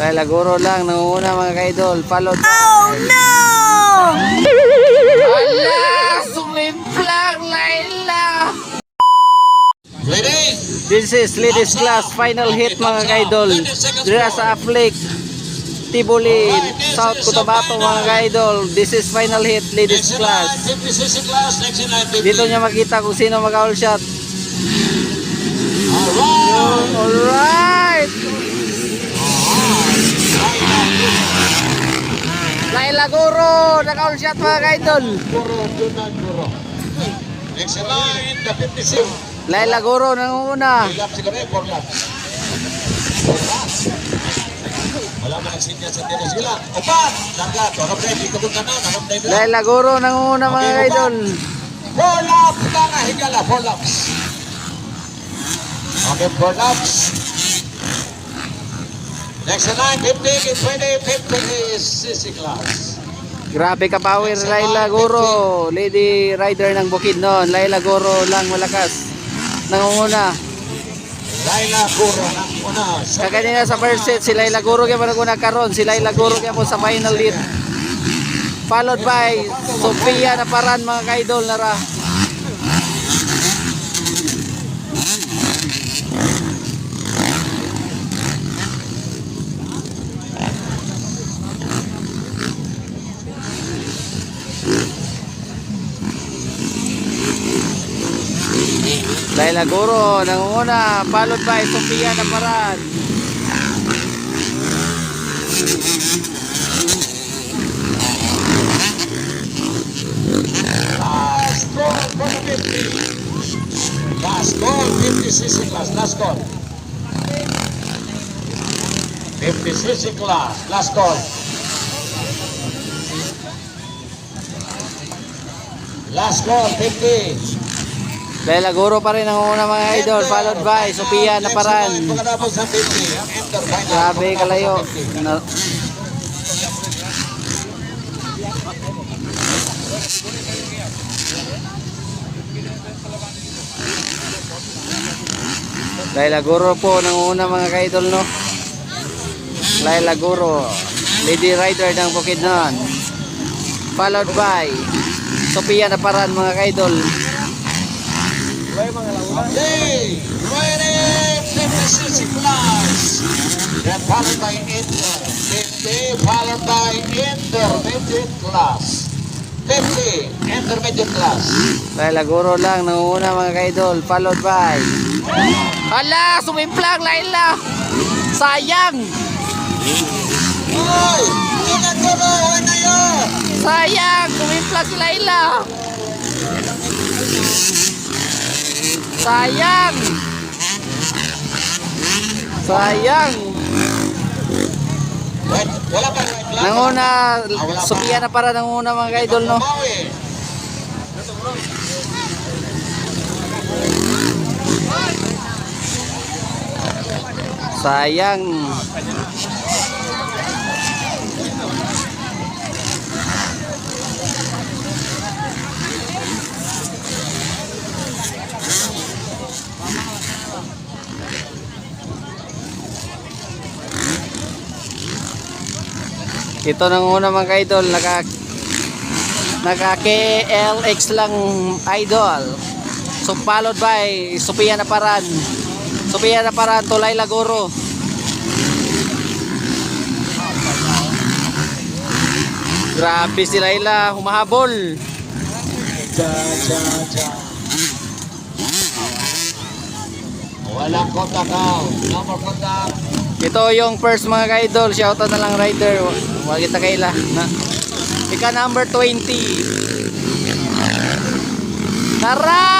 Laila Guro lang nangunguna mga ka-idol. Followed by... Oh no! Ala! Sumimplang Laila! Ladies, This is ladies class final hit mga ka-idol. Dira sa Aflik, Tibuli, South Cotabato mga ka-idol. This is final hit ladies class. 56 class, 69, 50. Dito niya makita kung sino mag-all shot. Alright. Alright! Laila Guro, naka-all shot mga ka-idol. Guro. Next in line, the 56. Laila Guro nangunguna. Lap siguro, 4 laps. Wala mo nagsinya sa tira sila. Upat! Dagat, nakapday, dito kung kanan, nakapday lang. Laila Guro nangunguna mga ka-idol. 4 laps, mga higala, 4 laps. Okay, 4 laps. Next in line, 50, 20, 50 is CC class. Grabe ka power Laila Guro. Lady rider ng Bukidnon. Laila Guro lang malakas. Nangunguna. Laila Guro ng una. Kaganina sa first set si Laila Guro kaya managuna karon. Si Laila Guro kaya mo sa final lead. Followed by Sofia Naparan mga ka-idol nara. Laila Guro nangunguna, followed by Sofia Naparan. Last call for the 50. Last call, 50 CC class. Last call. 50 CC class. Last call. Last call, 50. Laila Guro pa rin nangunguna mga idol, followed by Sofia Naparan. Pagkatapos sa 50, ang enter final. Grabe kalayo. Laila Guro po nangunguna mga ka-idol no. Laila Guro, lady rider ng Bukidnon. Followed by Sofia Naparan mga ka-idol. Okay, ready, 50 class. Then followed by Inter, 50, followed by intermediate class. 50, intermediate class. Laila Guro lang nangunguna mga ka-idol, followed by... Hala! Sumimplang Laila! Sayang! Hoy! Ingat ko ba? Huwag na yun! Sayang! Sumimplang si Laila! Sayang! Sayang! Wait, wala pa right lang. Nanguna, Sofia na para nanguna mga ka-idol no. Bawi. Sayang. Ito nanguna mga ka-idol, naka KLX lang idol. So followed by Sofia Naparan. Sofia Naparan to Laila Guro. Grabe si Laila, humahabol. Ja. Walang kontak out. Number kontak. Ito yung first mga ka-idol, shoutout na lang rider. Huwag kita kaila. Ika number 20. Tara!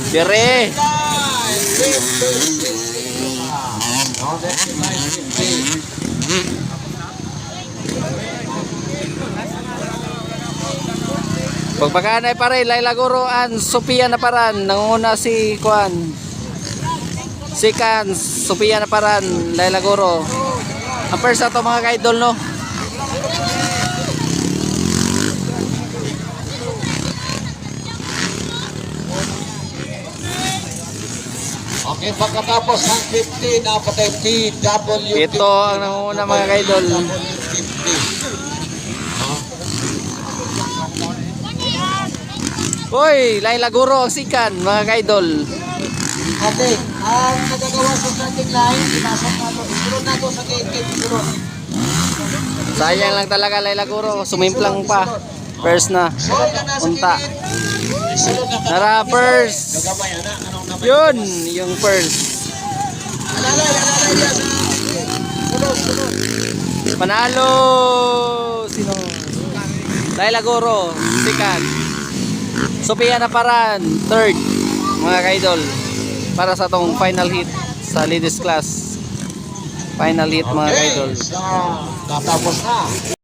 Dire! Pagpakanay pa rin, Laila Guro and Sofia Naparan. Nanguna si Kuan. Si Kan, Sofia Naparan, Laila Guro. Ang first na to mga ka-idol no. Okay, pagkatapos ng 50, napatay TW50. Ito ang nanguna mga kaidol. Uy, Laila Guro ang sikan mga kaidol. Okay, ang nagagawa sa starting line, pinasok na ito. Isunod na ito sa gate, isunod. Sayang lang talaga Laila Guro, sumimplang pa. First na. Sunod ka na sa Punta. gilid. Isunod na ka. Nara first. Gagamay, anak. Anong naman? Yun, yung first. Alalay yan sa sunod. Panalo! Sino? Laila Guro, sikan. Sophia Naparan, third. Mga kaidol. Para sa tong final hit sa ladies class. Final hit mga kaidol. So, natapos na.